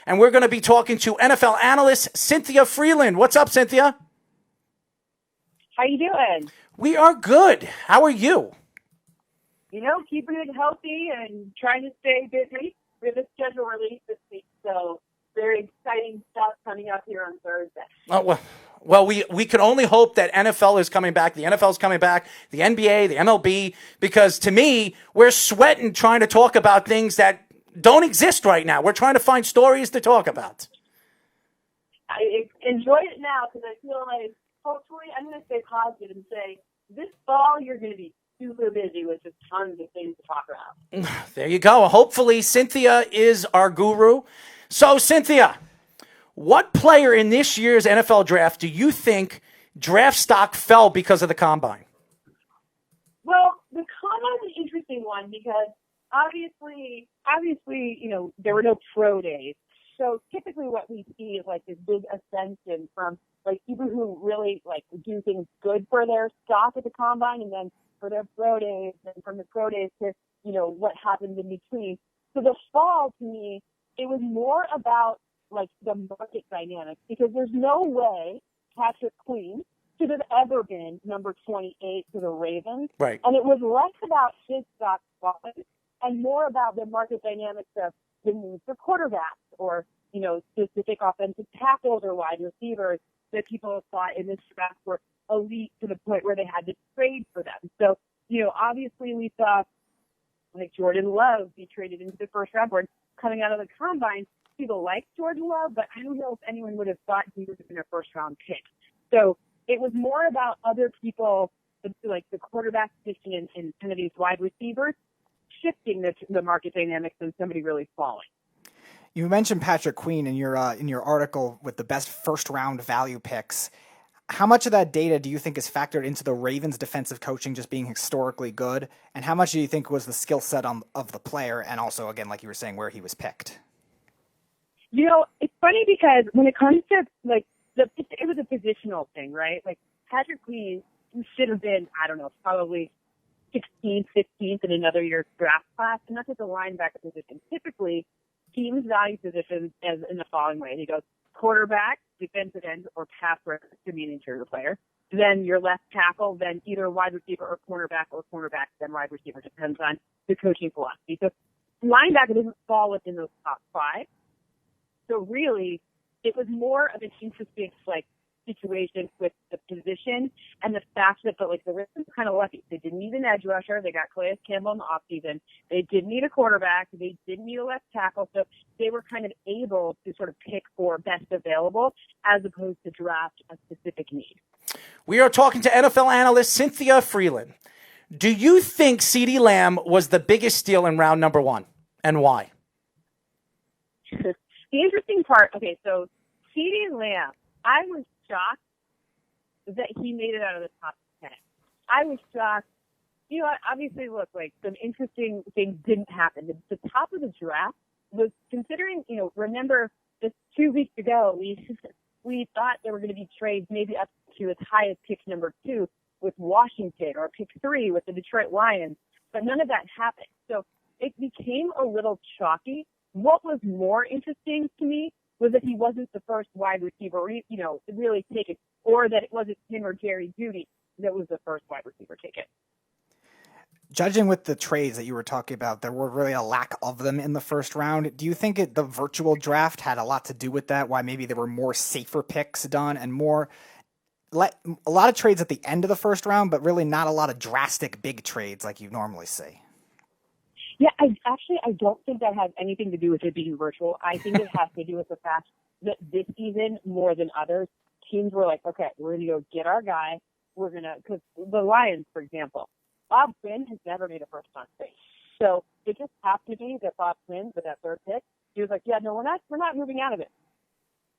And we're going to be talking to NFL analyst Cynthia Frelund. What's up, Cynthia? How you doing? We are good. How are you? Keeping it healthy and trying to stay busy. We have a schedule release this week, so very exciting stuff coming up here on Thursday. Oh, well, we can only hope that NFL is coming back, the NFL is coming back, the NBA, the MLB, because to me, we're sweating trying to talk about things that don't exist right now. We're trying to find stories to talk about. I enjoy it now because I feel like hopefully I'm going to stay positive and say this fall you're going to be super busy with just tons of things to talk about. There you go. Hopefully Cynthia is our guru. So Cynthia, what player in this year's NFL draft do you think draft stock fell because of the combine? Well, the combine is an interesting one because obviously, there were no pro days. So typically what we see is like this big ascension from like people who really like do things good for their stock at the combine and then for their pro days and from the pro days to, what happens in between. So the fall to me, it was more about like the market dynamics because there's no way Patrick Queen should have ever been number 28 to the Ravens. Right. And it was less about his stock falling and more about the market dynamics of the need for quarterbacks or, specific offensive tackles or wide receivers that people thought in this draft were elite to the point where they had to trade for them. So, obviously we saw like Jordan Love be traded into the first round board coming out of the combine. People like Jordan Love, but I don't know if anyone would have thought he would have been a first round pick. So it was more about other people, like the quarterback position and kind of these wide receivers, shifting the market dynamics than somebody really falling. You mentioned Patrick Queen in your article with the best first round value picks. How much of that data do you think is factored into the Ravens' defensive coaching just being historically good, and how much do you think was the skill set of the player, and also again, like you were saying, where he was picked? It's funny because when it comes to like it was a positional thing, right? Like Patrick Queen should have been, I don't know, probably 16th, 15th in another year's draft class, and that's at the linebacker position. Typically, teams value positions as in the following way. He goes quarterback, defensive end, or pass rusher to be an interior player. Then your left tackle, then either wide receiver or cornerback, then wide receiver. Depends on the coaching philosophy. So linebacker doesn't fall within those top five. So really, it was more of an interesting situation with the position and the fact that the Ravens were kind of lucky. They didn't need an edge rusher. They got Calais Campbell in the offseason. They didn't need a quarterback. They didn't need a left tackle. So they were kind of able to sort of pick for best available as opposed to draft a specific need. We are talking to NFL analyst Cynthia Frelund. Do you think CeeDee Lamb was the biggest steal in round number 1, and why? The interesting part, okay, so CeeDee Lamb, I was shocked that he made it out of the top 10. I was shocked. Obviously, look, some interesting things didn't happen. The top of the draft was considering, remember just 2 weeks ago, we thought there were going to be trades maybe up to as high as pick number 2 with Washington or pick 3 with the Detroit Lions, but none of that happened. So it became a little chalky. What was more interesting to me was that he wasn't the first wide receiver, really taken, or that it wasn't him or Jerry Jeudy that was the first wide receiver taken. Judging with the trades that you were talking about, there were really a lack of them in the first round. Do you think the virtual draft had a lot to do with that? Why maybe there were more safer picks done and a lot of trades at the end of the first round, but really not a lot of drastic big trades like you normally see? Yeah, I don't think that has anything to do with it being virtual. I think it has to do with the fact that this season, more than others, teams were like, okay, we're going to go get our guy. Because the Lions, for example, Bob Quinn has never made a first-round pick. So it just happened to be that Bob Quinn, with that third pick, he was like, yeah, no, we're not moving out of it.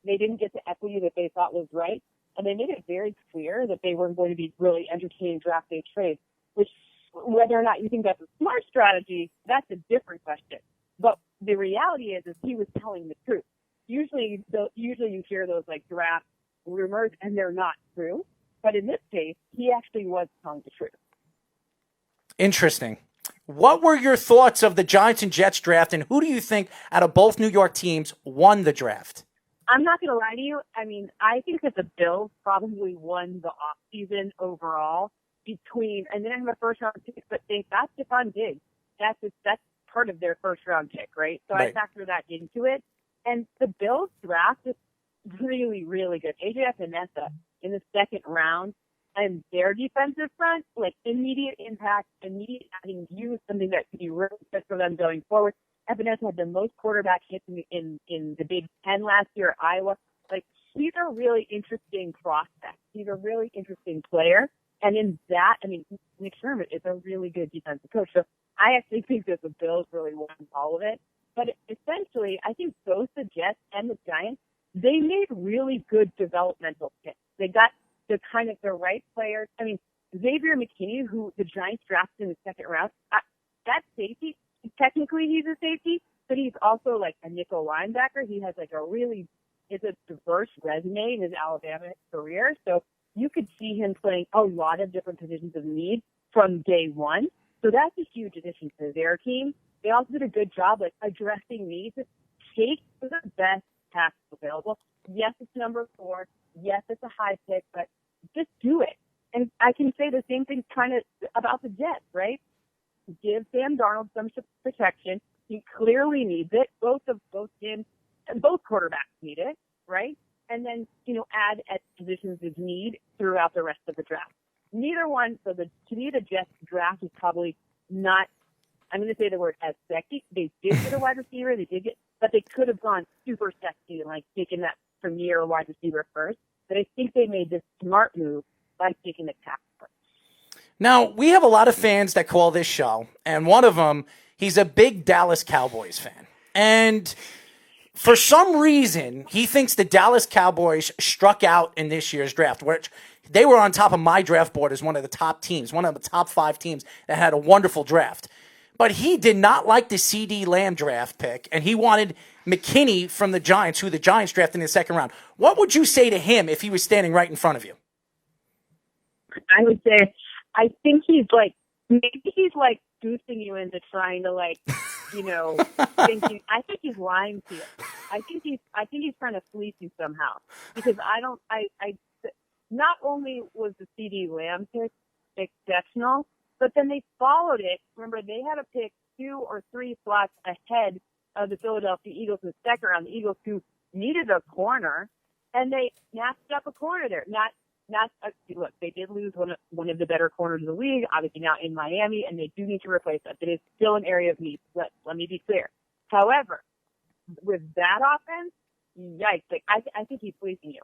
They didn't get the equity that they thought was right, and they made it very clear that they weren't going to be really entertaining draft day trades, which whether or not you think that's a smart strategy, that's a different question. But the reality is he was telling the truth. Usually you hear those draft rumors and they're not true. But in this case, he actually was telling the truth. Interesting. What were your thoughts of the Giants and Jets draft, and who do you think out of both New York teams won the draft? I'm not going to lie to you. I mean, I think that the Bills probably won the offseason overall and then have a first round pick, but they got Javon Diggs. That's part of their first round pick, right? So Right. I factor that into it. And the Bills draft is really, really good. AJ Epinesa in the second round, and their defensive front, like immediate impact, immediate adding use, something that could be really good for them going forward. Epinesa had the most quarterback hits in the Big Ten last year at Iowa. Like, he's a really interesting prospect. He's a really interesting player. And in that, I mean, Nick Sherman is a really good defensive coach. So I actually think that the Bills really won all of it. But essentially, I think both the Jets and the Giants, they made really good developmental picks. They got the right players. I mean, Xavier McKinney, who the Giants drafted in the second round, that safety, technically he's a safety, but he's also like a nickel linebacker. He has it's a diverse resume in his Alabama career. So you could see him playing a lot of different positions of need from day one. So that's a huge addition to their team. They also did a good job addressing needs. Take the best tackle available. Yes, it's number 4. Yes, it's a high pick, but just do it. And I can say the same thing about the Jets, right? Give Sam Darnold some protection. He clearly needs it. Both quarterbacks need it, right? And then, add at positions of need throughout the rest of the draft. Neither one, to me, the Jets draft is probably not, I'm going to say the word as sexy. They did get a wide receiver, but they could have gone super sexy and taken that premier wide receiver first. But I think they made this smart move by taking the tackle first. Now, we have a lot of fans that call this show, and one of them, he's a big Dallas Cowboys fan. And for some reason, he thinks the Dallas Cowboys struck out in this year's draft, which they were on top of my draft board as one of the top teams, one of the top 5 teams that had a wonderful draft. But he did not like the CD Lamb draft pick, and he wanted McKinney from the Giants, who the Giants drafted in the second round. What would you say to him if he was standing right in front of you? I would say, I think maybe he's boosting you into trying to thinking. I think he's lying to you. I think he's trying to fleece you somehow, because not only was the CD Lamb pick exceptional, but then they followed it. Remember, they had a pick 2 or 3 slots ahead of the Philadelphia Eagles in the second round. The Eagles, who needed a corner, and they snatched up a corner there. Look, they did lose one of the better corners of the league, obviously now in Miami, and they do need to replace that. It is still an area of need. Let me be clear. However, with that offense, yikes! I think he's fleecing you.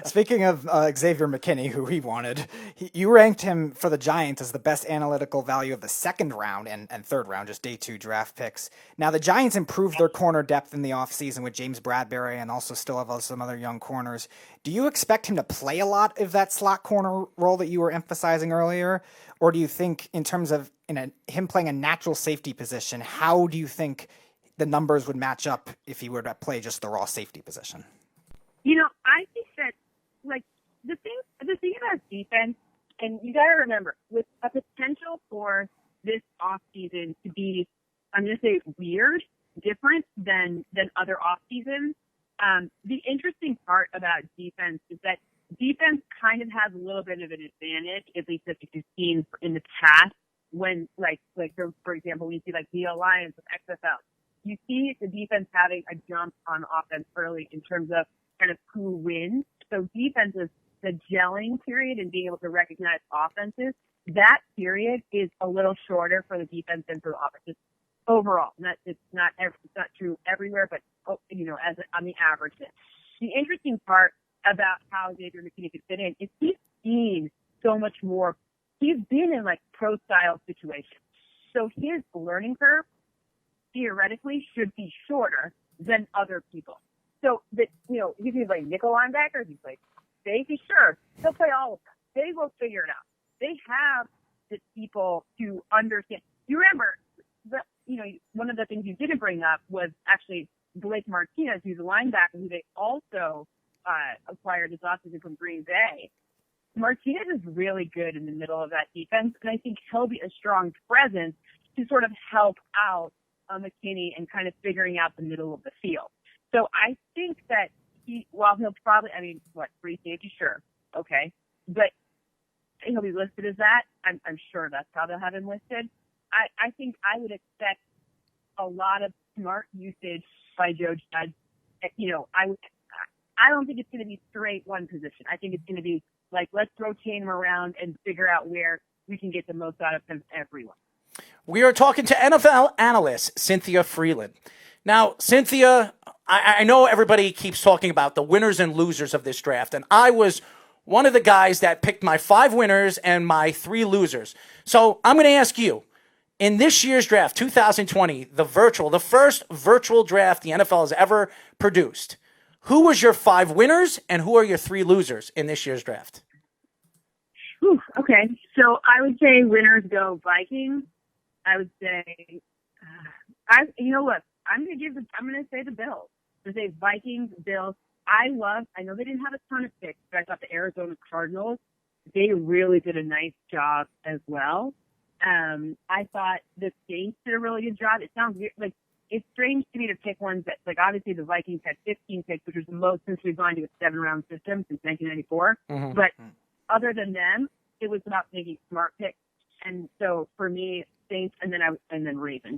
Speaking of Xavier McKinney, who he wanted, you ranked him for the Giants as the best analytical value of the second round and third round, just day 2 draft picks. Now, the Giants improved their corner depth in the offseason with James Bradbury and also still have some other young corners. Do you expect him to play a lot of that slot corner role that you were emphasizing earlier? Or do you think, in terms of him playing a natural safety position, how do you think the numbers would match up if he were to play just the raw safety position? I think that, the thing about defense, and you got to remember, with a potential for this offseason to be, I'm going to say, weird, different than other off seasons, the interesting part about defense is that defense kind of has a little bit of an advantage, at least if you've seen in the past, when, for example, when you see the Alliance with XFL, you see the defense having a jump on offense early in terms of kind of who wins. So defense is the gelling period and being able to recognize offenses. That period is a little shorter for the defense than for the offenses overall. It's not true everywhere, but on the average. The interesting part about how Xavier McKinney could fit in is he's seen so much more. He's been in pro style situations, so his learning curve theoretically should be shorter than other people. So that, he can play nickel linebacker, he can play safety, sure. He'll play all of them. They will figure it out. They have the people to understand. You remember, one of the things you didn't bring up was actually Blake Martinez, who's a linebacker, who they also acquired this offseason from Green Bay. Martinez is really good in the middle of that defense, and I think he'll be a strong presence to sort of help out McKinney and kind of figuring out the middle of the field. So I think that while he'll probably, free safety, sure, okay, but he'll be listed as that. I'm sure that's how they'll have him listed. I think I would expect a lot of smart usage by Joe Judge. I don't think it's going to be straight one position. I think it's going to be like, let's rotate him around and figure out where we can get the most out of him everyone. We are talking to NFL analyst Cynthia Frelund. Now, Cynthia, I know everybody keeps talking about the winners and losers of this draft, and I was one of the guys that picked my 5 winners and my 3 losers. So I'm going to ask you, in this year's draft, 2020, the first virtual draft the NFL has ever produced, who was your 5 winners and who are your 3 losers in this year's draft? Okay, so I would say winners go Vikings. I would say, I'm going to say the Bills. I'm going to say Vikings, Bills. I know they didn't have a ton of picks, but I thought the Arizona Cardinals, they really did a nice job as well. I thought the Saints did a really good job. It sounds weird, like, it's strange to me to pick ones that, like, obviously the Vikings had 15 picks, which was the most since we've gone to a 7-round system since 1994. Mm-hmm. But other than them, it was about making smart picks. And so for me, Saints and then Ravens.